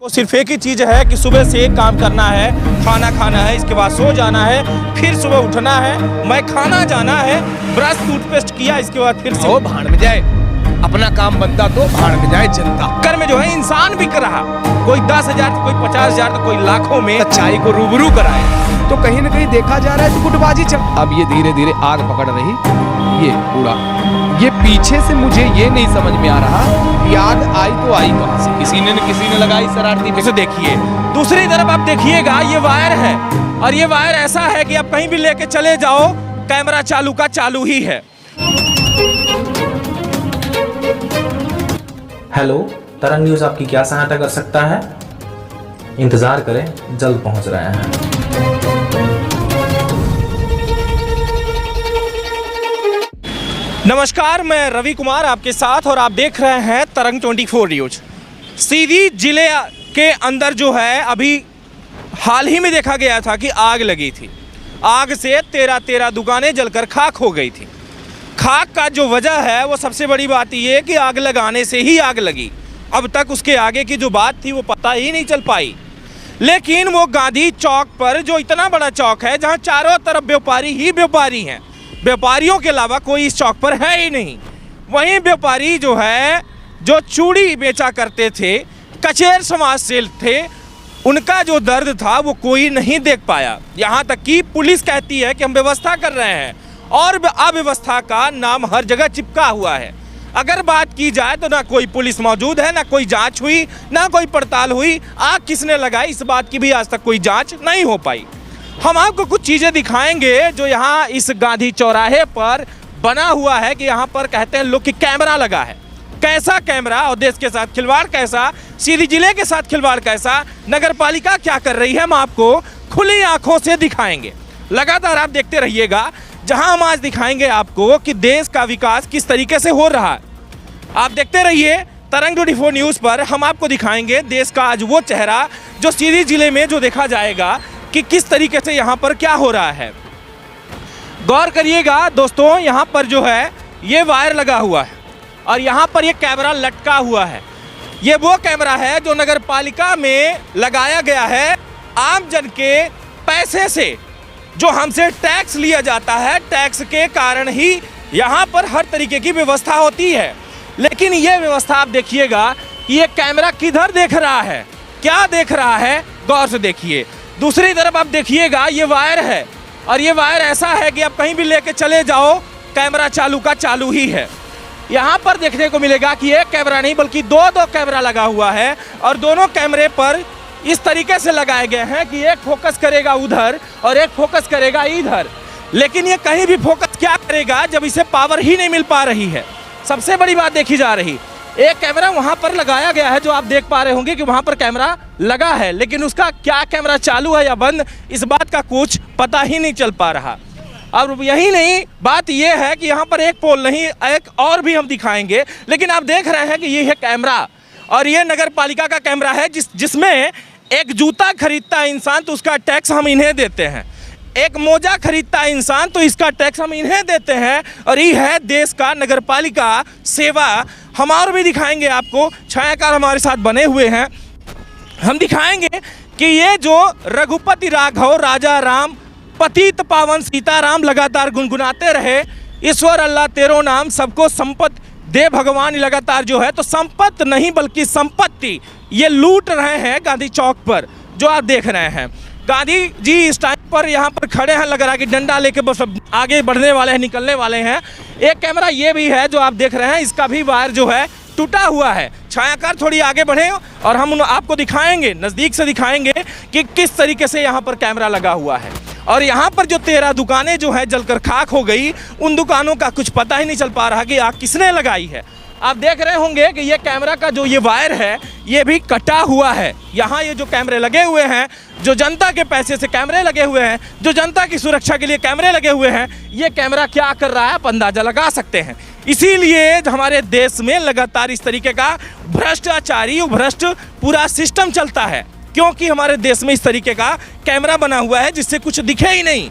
तो सिर्फ एक ही चीज़ है कि सुबह से एक काम करना है, खाना खाना है, इसके बाद सो जाना है, फिर सुबह उठना है, मैं खाना जाना है, ब्रश टूथपेस्ट किया, इसके बाद फिर से वो भाड़ में जाए, अपना काम बनता तो भाड़ में जाए जनता। कर में जो है इंसान बिक रहा, कोई 10,000 तो कोई 50,000 तो कोई लाखों में सच्चाई को रूबरू कराए तो कहीं न कहीं देखा जा रहा है तो गुटबाजी चल। अब ये धीरे धीरे आग पकड़ रही, ये पूरा ये पीछे से मुझे ये नहीं समझ में आ रहा कि आग आई तो आई कहां से, किसी ने लगाई शरारती पे। उसे देखिए, दूसरी तरफ आप देखिएगा ये वायर है, और ये वायर ऐसा है कि आप कहीं भी लेके चले जाओ, कैमरा चालू का चालू ही है। हेलो, तरंग न्यूज़ आपकी क्या सहायता कर सकता है? इंतज़ार करें, जल्द पहुंच रहे हैं। नमस्कार, मैं रवि कुमार आपके साथ और आप देख रहे हैं तरंग 24 न्यूज। सीधी जिले के अंदर जो है अभी हाल ही में देखा गया था कि आग लगी थी। आग से 13 दुकानें जलकर खाक हो गई थी। खाक का जो वजह है वो सबसे बड़ी बात ये कि आग लगाने से ही आग लगी। अब तक उसके आगे की जो बात थी वो पता ही नहीं चल पाई। लेकिन वो गांधी चौक पर जो इतना बड़ा चौक है जहां चारों तरफ व्यापारी ही व्यापारी हैं, व्यापारियों के अलावा कोई इस चौक पर है ही नहीं। वहीं व्यापारी जो है जो चूड़ी बेचा करते थे, कचेर समाज से थे, उनका जो दर्द था वो कोई नहीं देख पाया। यहाँ तक कि पुलिस कहती है कि हम व्यवस्था कर रहे हैं और अव्यवस्था का नाम हर जगह चिपका हुआ है। अगर बात की जाए तो ना कोई पुलिस मौजूद है, ना कोई जांच हुई, ना कोई पड़ताल हुई। आग किसने लगाई इस बात की भी आज तक कोई जांच नहीं हो पाई। हम आपको कुछ चीज़ें दिखाएंगे जो यहाँ इस गांधी चौराहे पर बना हुआ है कि यहाँ पर कहते हैं लोग कि कैमरा लगा है। कैसा कैमरा और देश के साथ खिलवाड़ कैसा, सीधी जिले के साथ खिलवाड़ कैसा, नगर पालिका क्या कर रही है, हम आपको खुली आंखों से दिखाएंगे। लगातार आप देखते रहिएगा, जहां हम आज दिखाएंगे आपको कि देश का विकास किस तरीके से हो रहा है। आप देखते रहिए तरंग 24 न्यूज़ पर। हम आपको दिखाएंगे देश का आज वो चेहरा जो सीधी जिले में जो देखा जाएगा कि किस तरीके से यहाँ पर क्या हो रहा है। गौर करिएगा दोस्तों, यहाँ पर जो है ये वायर लगा हुआ है और यहाँ पर ये कैमरा लटका हुआ है। ये वो कैमरा है जो नगर पालिका में लगाया गया है आम जन के पैसे से, जो हमसे टैक्स लिया जाता है। टैक्स के कारण ही यहाँ पर हर तरीके की व्यवस्था होती है। लेकिन ये व्यवस्था आप देखिएगा कि ये कैमरा किधर देख रहा है, क्या देख रहा है, गौर से देखिए। दूसरी तरफ आप देखिएगा ये वायर है, और ये वायर ऐसा है कि आप कहीं भी लेके चले जाओ, कैमरा चालू का चालू ही है। यहाँ पर देखने को मिलेगा कि एक कैमरा नहीं बल्कि दो कैमरा लगा हुआ है, और दोनों कैमरे पर इस तरीके से लगाए गए हैं कि एक फोकस करेगा उधर और एक फोकस करेगा इधर। लेकिन ये कहीं भी फोकस क्या करेगा जब इसे पावर ही नहीं मिल पा रही है। सबसे बड़ी बात देखी जा रही, एक कैमरा वहां पर लगाया गया है जो आप देख पा रहे होंगे कि वहां पर कैमरा लगा है, लेकिन उसका क्या कैमरा चालू है या बंद, इस बात का कुछ पता ही नहीं चल पा रहा। और यही नहीं, बात यह है कि यहाँ पर एक पोल नहीं, एक और भी हम दिखाएंगे। लेकिन आप देख रहे हैं कि ये है कैमरा, और ये नगर पालिका का कैमरा है जिसमें एक जूता खरीदता है इंसान तो उसका टैक्स हम इन्हें देते हैं, एक मोजा खरीदता है इंसान तो इसका टैक्स हम इन्हें देते हैं। और ये है देश का नगर पालिका सेवा। हम और भी दिखाएंगे आपको, छायाकार हमारे साथ बने हुए हैं। हम दिखाएंगे कि ये जो रघुपति राघव राजा राम पतित पावन सीताराम लगातार गुनगुनाते रहे, ईश्वर अल्लाह तेरो नाम सबको संपत्ति दे भगवान, लगातार जो है तो संपत्ति नहीं बल्कि संपत्ति ये लूट रहे हैं गांधी चौक पर, जो आप देख रहे हैं। गांधी जी इस टाइम पर यहाँ पर खड़े हैं, लग रहा है कि डंडा लेके बस आगे बढ़ने वाले हैं, निकलने वाले हैं। एक कैमरा ये भी है जो आप देख रहे हैं, इसका भी वायर जो है टूटा हुआ है। छायाकार थोड़ी आगे बढ़े और हम आपको दिखाएंगे, नज़दीक से दिखाएंगे कि किस तरीके से यहाँ पर कैमरा लगा हुआ है। और यहाँ पर जो 13 दुकानें जो है जलकर खाक हो गई, उन दुकानों का कुछ पता ही नहीं चल पा रहा कि आग किसने लगाई है। आप देख रहे होंगे कि ये कैमरा का जो ये वायर है ये भी कटा हुआ है। यहाँ ये जो कैमरे लगे हुए हैं, जो जनता के पैसे से कैमरे लगे हुए हैं, जो जनता की सुरक्षा के लिए कैमरे लगे हुए हैं, ये कैमरा क्या कर रहा है आप अंदाजा लगा सकते हैं। इसीलिए हमारे देश में लगातार इस तरीके का भ्रष्टाचारी भ्रष्ट पूरा सिस्टम चलता है, क्योंकि हमारे देश में इस तरीके का कैमरा बना हुआ है जिससे कुछ दिखे ही नहीं।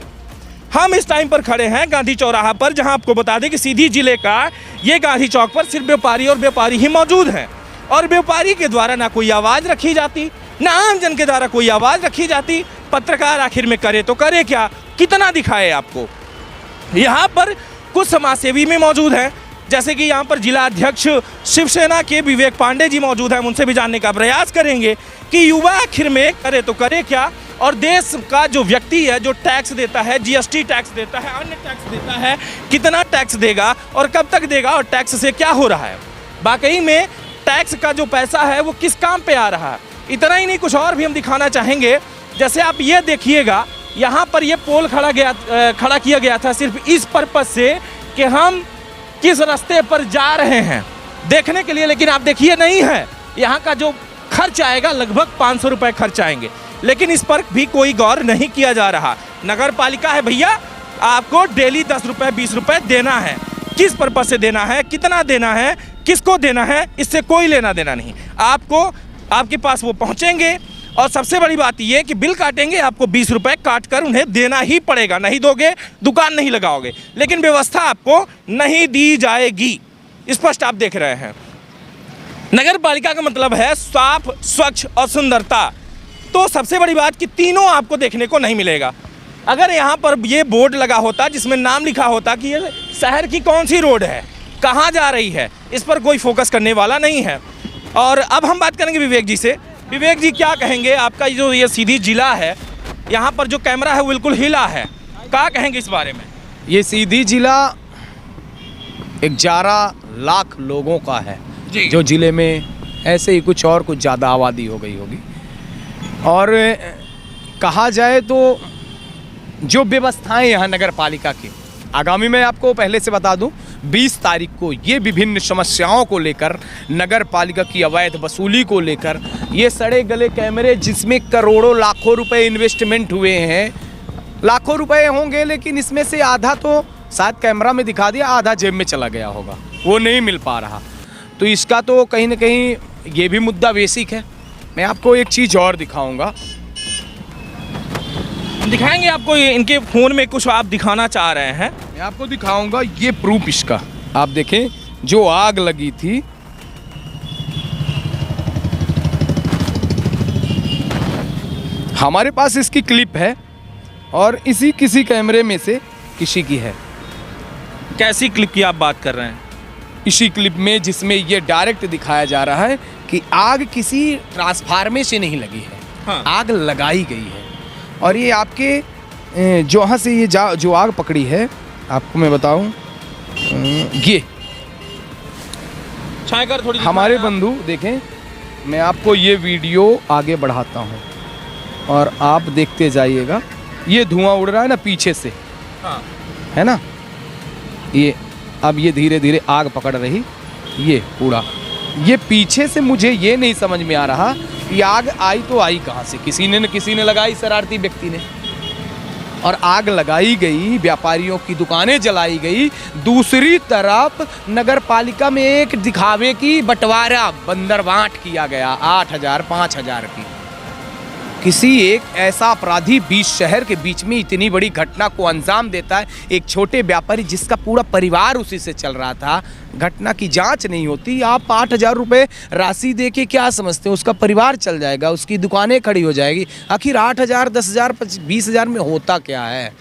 हम इस टाइम पर खड़े हैं गांधी चौराहा पर, जहां आपको बता दें कि सीधी जिले का ये गांधी चौक पर सिर्फ व्यापारी और व्यापारी ही मौजूद हैं, और व्यापारी के द्वारा ना कोई आवाज़ रखी जाती, ना आमजन के द्वारा कोई आवाज़ रखी जाती। पत्रकार आखिर में करे तो करे क्या, कितना दिखाए आपको। यहाँ पर कुछ समाजसेवी में मौजूद हैं, जैसे कि यहाँ पर जिला अध्यक्ष शिवसेना के विवेक पांडे जी मौजूद हैं। उनसे भी जानने का प्रयास करेंगे कि युवा आखिर में करे तो करे क्या, और देश का जो व्यक्ति है जो टैक्स देता है, जीएसटी टैक्स देता है, अन्य टैक्स देता है, कितना टैक्स देगा और कब तक देगा, और टैक्स से क्या हो रहा है। वाकई में टैक्स का जो पैसा है वो किस काम पे आ रहा है। इतना ही नहीं, कुछ और भी हम दिखाना चाहेंगे। जैसे आप ये देखिएगा, यहाँ पर ये पोल खड़ा किया गया था सिर्फ इस पर्पज से कि हम किस रास्ते पर जा रहे हैं देखने के लिए। लेकिन आप देखिए, नहीं है, यहाँ का जो खर्च आएगा लगभग 500 रुपये खर्च आएंगे, लेकिन इस पर भी कोई गौर नहीं किया जा रहा। नगर पालिका है भैया, आपको डेली 10 रुपये 20 रुपये देना है। किस पर्पज से देना है, कितना देना है, किसको देना है, इससे कोई लेना देना नहीं। आपको आपके पास वो पहुँचेंगे, और सबसे बड़ी बात ये कि बिल काटेंगे, आपको 20 रुपये काट कर उन्हें देना ही पड़ेगा। नहीं दोगे, दुकान नहीं लगाओगे, लेकिन व्यवस्था आपको नहीं दी जाएगी। स्पष्ट आप देख रहे हैं। नगर पालिका का मतलब है साफ, स्वच्छ और सुंदरता। तो सबसे बड़ी बात कि तीनों आपको देखने को नहीं मिलेगा। अगर यहाँ पर ये बोर्ड लगा होता जिसमें नाम लिखा होता कि ये शहर की कौन सी रोड है, कहाँ जा रही है, इस पर कोई फोकस करने वाला नहीं है। और अब हम बात करेंगे विवेक जी से। विवेक जी, क्या कहेंगे, आपका जो ये सीधी जिला है, यहाँ पर जो कैमरा है वो बिल्कुल हिला है, क्या कहेंगे इस बारे में? ये सीधी जिला 11 लाख लोगों का है जी। जो जिले में ऐसे ही कुछ ज़्यादा आबादी हो गई होगी। और कहा जाए तो जो व्यवस्थाएं यहाँ नगर पालिका की, आगामी मैं आपको पहले से बता दूं, 20 तारीख को ये विभिन्न समस्याओं को लेकर, नगर पालिका की अवैध वसूली को लेकर, ये सड़े गले कैमरे जिसमें करोड़ों लाखों रुपए इन्वेस्टमेंट हुए हैं, लाखों रुपए होंगे, लेकिन इसमें से आधा तो शायद कैमरा में दिखा दिया, आधा जेब में चला गया होगा, वो नहीं मिल पा रहा। तो इसका तो कहीं ना कहीं ये भी मुद्दा बेसिक है। मैं आपको एक चीज़ और दिखाऊंगा, दिखाएंगे आपको। इनके फ़ोन में कुछ आप दिखाना चाह रहे हैं, मैं आपको दिखाऊंगा। ये प्रूफ इसका आप देखें, जो आग लगी थी, हमारे पास इसकी क्लिप है और इसी किसी कैमरे में से किसी की है। कैसी क्लिप की आप बात कर रहे हैं? इसी क्लिप में जिसमें ये डायरेक्ट दिखाया जा रहा है कि आग किसी ट्रांसफार्मर से नहीं लगी है। हाँ। आग लगाई गई है। और ये आपके जहाँ से ये जो आग पकड़ी है, आपको मैं बताऊं, ये छायकर थोड़ी हमारे बंधु देखें, मैं आपको ये वीडियो आगे बढ़ाता हूँ और आप देखते जाइएगा। ये धुआं उड़ रहा है ना पीछे से, हाँ। है ना, ये अब ये धीरे धीरे आग पकड़ रही, ये पूरा, ये पीछे से मुझे ये नहीं समझ में आ रहा कि आग आई तो आई कहाँ से। किसी ने लगाई, शरारती व्यक्ति ने, और आग लगाई गई, व्यापारियों की दुकानें जलाई गई। दूसरी तरफ नगर पालिका में एक दिखावे की बंटवारा, बंदरबांट किया गया 8,000 5,000 की। किसी एक ऐसा अपराधी बीच शहर के बीच में इतनी बड़ी घटना को अंजाम देता है, एक छोटे व्यापारी जिसका पूरा परिवार उसी से चल रहा था। घटना की जांच नहीं होती। आप 8,000 रुपये राशि दे के क्या समझते हैं उसका परिवार चल जाएगा, उसकी दुकानें खड़ी हो जाएगी। आखिर 8,000 10,000 20,000 में होता क्या है?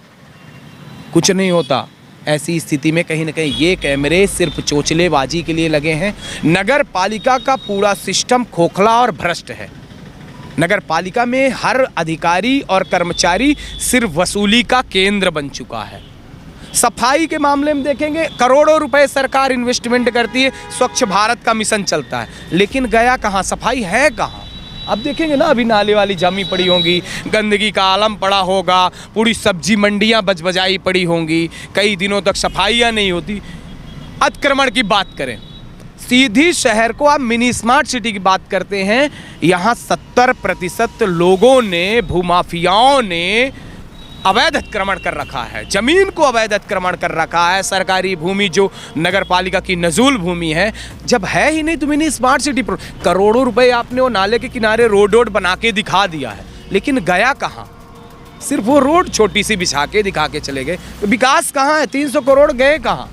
कुछ नहीं होता। ऐसी स्थिति में कहीं ना कहीं ये कैमरे सिर्फ चोचलेबाजी के लिए लगे हैं। नगर पालिका का पूरा सिस्टम खोखला और भ्रष्ट है। नगर पालिका में हर अधिकारी और कर्मचारी सिर्फ वसूली का केंद्र बन चुका है। सफाई के मामले में देखेंगे, करोड़ों रुपए सरकार इन्वेस्टमेंट करती है, स्वच्छ भारत का मिशन चलता है, लेकिन गया कहाँ, सफाई है कहाँ? अब देखेंगे ना, अभी नाले वाली जमी पड़ी होंगी, गंदगी का आलम पड़ा होगा, पूरी सब्जी मंडियाँ बजबजाई पड़ी होंगी, कई दिनों तक सफाइयाँ नहीं होती। अतिक्रमण की बात करें, सीधी शहर को आप मिनी स्मार्ट सिटी की बात करते हैं, यहाँ 70% लोगों ने, भूमाफियाओं ने अवैध अतिक्रमण कर रखा है, जमीन को अवैध अतिक्रमण कर रखा है। सरकारी भूमि जो नगर पालिका की नजूल भूमि है, जब है ही नहीं तो मिनी स्मार्ट सिटी पर करोड़ों रुपए आपने वो नाले के किनारे रोड बना के दिखा दिया है, लेकिन गया कहाँ? सिर्फ वो रोड छोटी सी बिछा के दिखा के चले गए। तो विकास कहाँ है? 300 करोड़ गए कहाँ?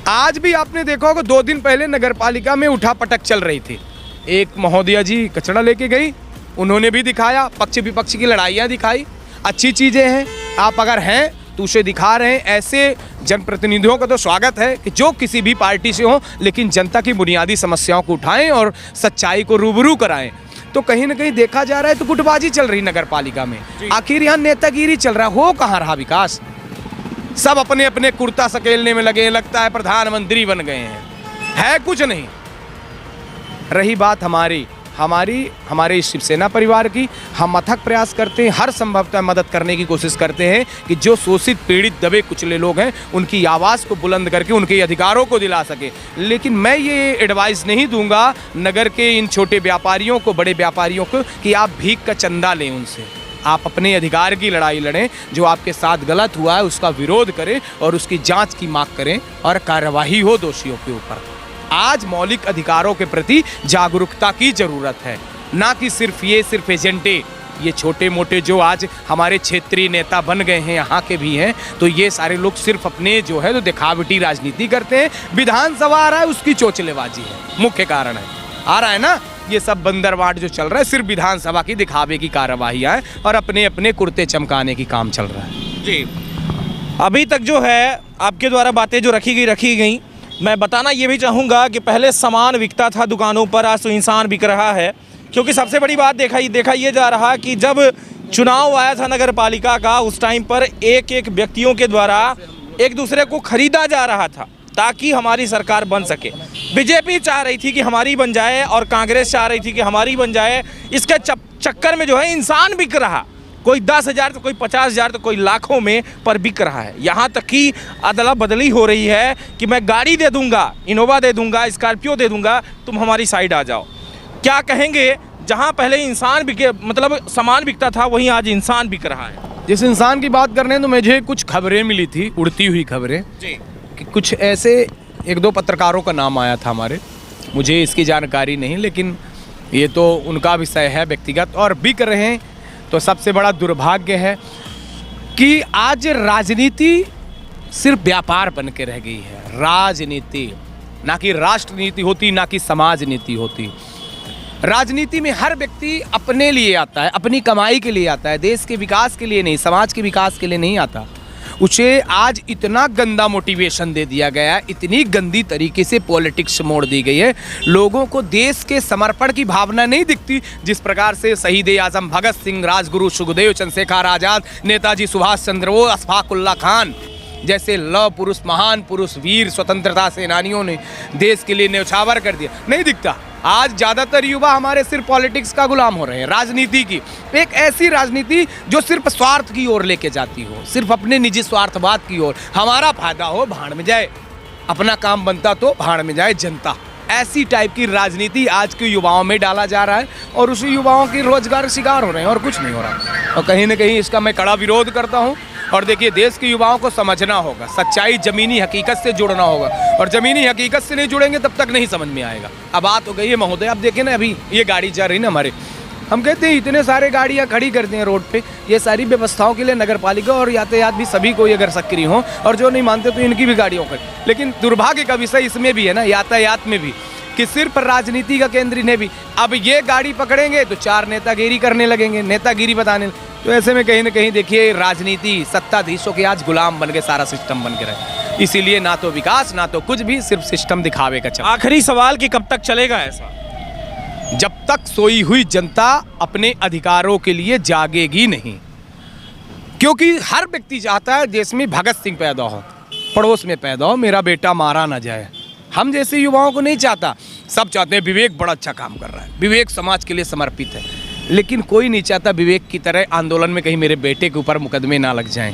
आज भी आपने देखा होगा, 2 दिन पहले नगर पालिका में उठा पटक चल रही थी। एक महोदया जी कचरा लेके गई, उन्होंने भी दिखाया, पक्ष विपक्ष की लड़ाइयाँ दिखाई, अच्छी चीज़ें हैं। आप अगर हैं तो उसे दिखा रहे हैं। ऐसे जनप्रतिनिधियों का तो स्वागत है कि जो किसी भी पार्टी से हो, लेकिन जनता की बुनियादी समस्याओं को उठाएं और सच्चाई को रूबरू कराएं। तो कहीं ना कहीं देखा जा रहा है तो गुटबाजी चल रही नगर पालिका में। आखिर यहाँ नेतागिरी चल रहा हो कहाँ रहा विकास? सब अपने अपने कुर्ता सकेलने में लगे, लगता है प्रधानमंत्री बन गए हैं, है कुछ नहीं। रही बात हमारे शिवसेना परिवार की, हम अथक प्रयास करते हैं, हर संभवतः मदद करने की कोशिश करते हैं कि जो शोषित पीड़ित दबे कुचले लोग हैं उनकी आवाज़ को बुलंद करके उनके अधिकारों को दिला सके। लेकिन मैं ये एडवाइस नहीं दूंगा नगर के इन छोटे व्यापारियों को, बड़े व्यापारियों को, कि आप भीख का चंदा लें उनसे। आप अपने अधिकार की लड़ाई लड़ें, जो आपके साथ गलत हुआ है उसका विरोध करें और उसकी जांच की मांग करें और कार्यवाही हो दोषियों के ऊपर। आज मौलिक अधिकारों के प्रति जागरूकता की जरूरत है, ना कि सिर्फ एजेंटे, ये छोटे मोटे जो आज हमारे क्षेत्रीय नेता बन गए हैं, यहाँ के भी हैं, तो ये सारे लोग सिर्फ अपने जो है तो दिखावटी राजनीति करते हैं। विधानसभा आ रहा है उसकी चोचलेबाजी है, मुख्य कारण है। आ रहा है ना, ये सब बंदरवाट जो चल रहा है सिर्फ विधानसभा की दिखावे की कार्यवाहियाँ है और अपने अपने कुर्ते चमकाने की काम चल रहा है। जी, अभी तक जो है आपके द्वारा बातें जो रखी गई, मैं बताना ये भी चाहूँगा कि पहले सामान बिकता था दुकानों पर, आज तो इंसान बिक रहा है। क्योंकि सबसे बड़ी बात देखा ये जा रहा कि जब चुनाव आया था नगर पालिका का, उस टाइम पर एक व्यक्तियों के द्वारा एक दूसरे को खरीदा जा रहा था ताकि हमारी सरकार बन सके। बीजेपी चाह रही थी कि हमारी बन जाए और कांग्रेस चाह रही थी कि हमारी बन जाए। इसके चक्कर में जो है इंसान बिक रहा, कोई 10,000 तो कोई 50,000 तो कोई लाखों में पर बिक रहा है। यहाँ तक कि अदला बदली हो रही है कि मैं गाड़ी दे दूंगा, इनोवा दे दूंगा, स्कॉर्पियो दे दूंगा, तुम हमारी साइड आ जाओ। क्या कहेंगे, जहाँ पहले इंसान बिके, मतलब सामान बिकता था, वहीं आज इंसान बिक रहा है। जिस इंसान की बात कर रहे हैं तो मुझे कुछ खबरें मिली थी, उड़ती हुई खबरें, कि कुछ ऐसे 1-2 पत्रकारों का नाम आया था हमारे, मुझे इसकी जानकारी नहीं, लेकिन ये तो उनका विषय है व्यक्तिगत, और बिक रहे हैं। तो सबसे बड़ा दुर्भाग्य है कि आज राजनीति सिर्फ व्यापार बन के रह गई है। राजनीति ना कि राष्ट्र नीति होती, ना कि समाज नीति होती। राजनीति में हर व्यक्ति अपने लिए आता है, अपनी कमाई के लिए आता है, देश के विकास के लिए नहीं, समाज के विकास के लिए नहीं आता। उसे आज इतना गंदा मोटिवेशन दे दिया गया है, इतनी गंदी तरीके से पॉलिटिक्स मोड़ दी गई है, लोगों को देश के समर्पण की भावना नहीं दिखती। जिस प्रकार से शहीद आजम भगत सिंह, राजगुरु सुखदेव, चंद्रशेखर आज़ाद, नेताजी सुभाष चंद्र बोस, अशफाक उल्लाह खान जैसे लौह पुरुष, महान पुरुष, वीर स्वतंत्रता सेनानियों ने देश के लिए न्यौछावर कर दिया, नहीं दिखता। आज ज़्यादातर युवा हमारे सिर्फ पॉलिटिक्स का गुलाम हो रहे हैं, राजनीति की, एक ऐसी राजनीति जो सिर्फ स्वार्थ की ओर लेके जाती हो, सिर्फ अपने निजी स्वार्थवाद की ओर, हमारा फायदा हो भाड़ में जाए, अपना काम बनता तो भाड़ में जाए जनता। ऐसी टाइप की राजनीति आज के युवाओं में डाला जा रहा है और उसी युवाओं की रोजगार शिकार हो रहे हैं और कुछ नहीं हो रहा। और कहीं ना कहीं इसका मैं कड़ा विरोध करता हूँ। और देखिए, देश के युवाओं को समझना होगा, सच्चाई ज़मीनी हकीकत से जुड़ना होगा, और ज़मीनी हकीकत से नहीं जुड़ेंगे तब तक नहीं समझ में आएगा। अब बात हो गई है महोदय, आप देखें ना, अभी ये गाड़ी जा रही ना हमारे, हम कहते हैं इतने सारे गाड़ियाँ खड़ी करते हैं रोड पे, ये सारी व्यवस्थाओं के लिए नगर पालिका और यातायात भी सभी को ये अगर सक्रिय हों, और जो नहीं मानते तो इनकी भी गाड़ियों पर। लेकिन दुर्भाग्य का विषय इसमें भी है ना, यातायात में भी, कि सिर्फ राजनीति का केंद्र ने भी, अब ये गाड़ी पकड़ेंगे तो 4 नेतागिरी करने लगेंगे, नेतागिरी बताने। तो ऐसे में कहीं ना कहीं देखिए, राजनीति सत्ताधीशों के आज गुलाम बन के सारा सिस्टम बन के रहे। इसीलिए ना तो विकास, ना तो कुछ भी, सिर्फ सिस्टम दिखावे का चला। आखिरी सवाल कि कब तक चलेगा ऐसा? जब तक सोई हुई जनता अपने अधिकारों के लिए जागेगी नहीं। क्योंकि हर व्यक्ति चाहता है देश में भगत सिंह पैदा हो, पड़ोस में पैदा हो, मेरा बेटा मारा ना जाए। हम जैसे युवाओं को नहीं चाहता, सब चाहते हैं विवेक बड़ा अच्छा काम कर रहा है, विवेक समाज के लिए समर्पित है, लेकिन कोई नहीं चाहता विवेक की तरह आंदोलन में कहीं मेरे बेटे के ऊपर मुकदमे ना लग जाएं।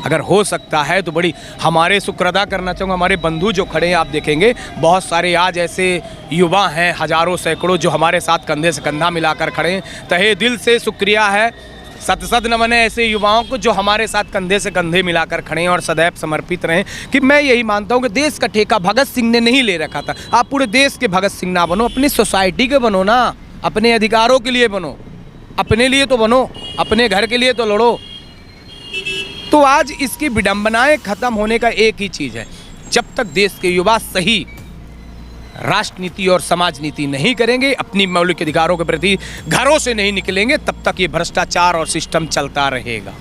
अगर हो सकता है तो बड़ी हमारे शुक्र अदा करना चाहूँगा, हमारे बंधु जो खड़े हैं, आप देखेंगे बहुत सारे आज ऐसे युवा हैं, हजारों सैकड़ों, जो हमारे साथ कंधे से कंधा मिलाकर खड़े हैं। तहे दिल से शुक्रिया है, सत नमन है ऐसे युवाओं को जो हमारे साथ कंधे से कंधे मिलाकर खड़े हैं और सदैव समर्पित रहें। कि मैं यही मानता हूँ कि देश का ठेका भगत सिंह ने नहीं ले रखा था। आप पूरे देश के भगत सिंह ना बनो, अपनी सोसाइटी के बनो ना, अपने अधिकारों के लिए बनो, अपने लिए तो बनो, अपने घर के लिए तो लड़ो। तो आज इसकी विडंबनाएं खत्म होने का एक ही चीज़ है, जब तक देश के युवा सही राष्ट्र नीति और समाज नीति नहीं करेंगे, अपनी मौलिक अधिकारों के प्रति घरों से नहीं निकलेंगे, तब तक ये भ्रष्टाचार और सिस्टम चलता रहेगा।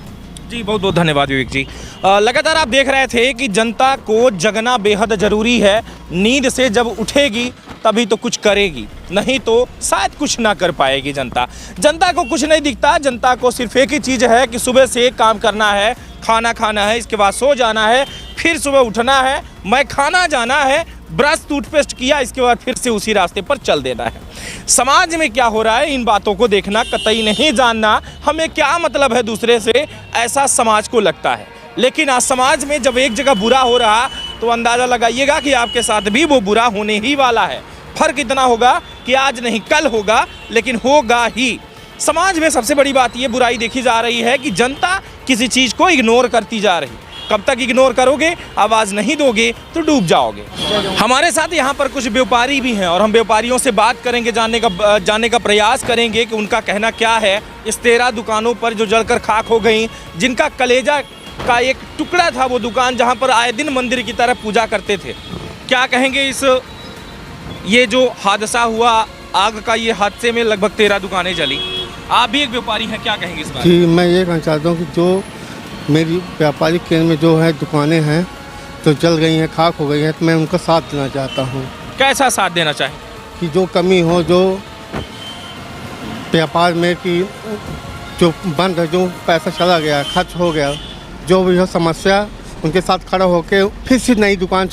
जी बहुत बहुत धन्यवाद विवेक जी। लगातार आप देख रहे थे कि जनता को जगना बेहद ज़रूरी है। नींद से जब उठेगी तभी तो कुछ करेगी, नहीं तो शायद कुछ ना कर पाएगी जनता। जनता को कुछ नहीं दिखता, जनता को सिर्फ एक ही चीज़ है कि सुबह से काम करना है, खाना खाना है, इसके बाद सो जाना है, फिर सुबह उठना है, मैं खाना जाना है, ब्रश टूथपेस्ट किया, इसके बाद फिर से उसी रास्ते पर चल देना है। समाज में क्या हो रहा है इन बातों को देखना, कतई नहीं जानना हमें क्या मतलब है दूसरे से, ऐसा समाज को लगता है। लेकिन आज समाज में जब एक जगह बुरा हो रहा तो अंदाज़ा लगाइएगा कि आपके साथ भी वो बुरा होने ही वाला है। फर्क इतना होगा कि आज नहीं कल होगा, लेकिन होगा ही। समाज में सबसे बड़ी बात ये बुराई देखी जा रही है कि जनता किसी चीज़ को इग्नोर करती जा रही। कब तक इग्नोर करोगे, आवाज़ नहीं दोगे तो डूब जाओगे। हमारे साथ यहाँ पर कुछ व्यापारी भी हैं और हम व्यापारियों से बात करेंगे, जानने का प्रयास करेंगे कि उनका कहना क्या है इस 13 दुकानों पर जो जलकर खाक हो गई, जिनका कलेजा का एक टुकड़ा था वो दुकान जहाँ पर आए दिन मंदिर की तरह पूजा करते थे। क्या कहेंगे इस ये जो हादसा हुआ आग का, ये हादसे में लगभग 13 दुकानें जली। आप भी एक व्यापारी हैं, क्या कहेंगे इस बारे में? जी मैं ये कहना चाहता हूँ कि जो मेरी व्यापारिक केंद्र में जो है दुकानें हैं तो जल गई हैं, खाक हो गई हैं, तो मैं उनका साथ देना चाहता हूँ। कैसा साथ देना चाहें? कि जो कमी हो, जो व्यापार में कि जो बंद है, जो पैसा चला गया, खर्च हो गया, जो भी हो समस्या, उनके साथ खड़ा होकर फिर से नई दुकान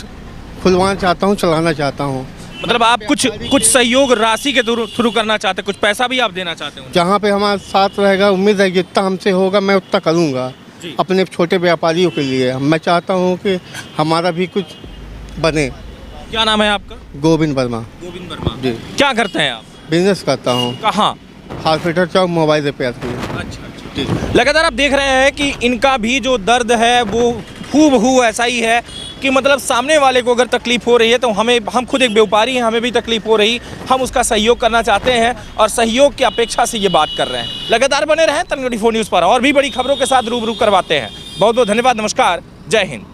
खुलवाना चाहता हूँ, चलाना चाहता हूँ। मतलब आप कुछ सहयोग राशि के थ्रू करना चाहते हैं, कुछ पैसा भी आप देना चाहते हैं? जहाँ पे हमारा साथ रहेगा, उम्मीद है जितना हमसे होगा मैं उतना करूँगा अपने छोटे व्यापारियों के लिए। मैं चाहता हूँ कि हमारा भी कुछ बने। क्या नाम है आपका? गोविंद वर्मा। गोविंद वर्मा जी। क्या करते हैं आप? बिजनेस करता हूँ। कहाँ? हॉस्पिटल चौक मोबाइल रिपेयर की। अच्छा। जी। लगातार आप देख रहे हैं कि इनका भी जो दर्द है वो हूबहू ऐसा ही है कि मतलब सामने वाले को अगर तकलीफ हो रही है तो हम खुद एक व्यापारी हैं, हमें भी तकलीफ हो रही, हम उसका सहयोग करना चाहते हैं और सहयोग की अपेक्षा से ये बात कर रहे हैं। लगातार बने रहें तरंग 24 न्यूज़ पर, और भी बड़ी खबरों के साथ रूबरू करवाते हैं। बहुत बहुत धन्यवाद, नमस्कार, जय हिंद।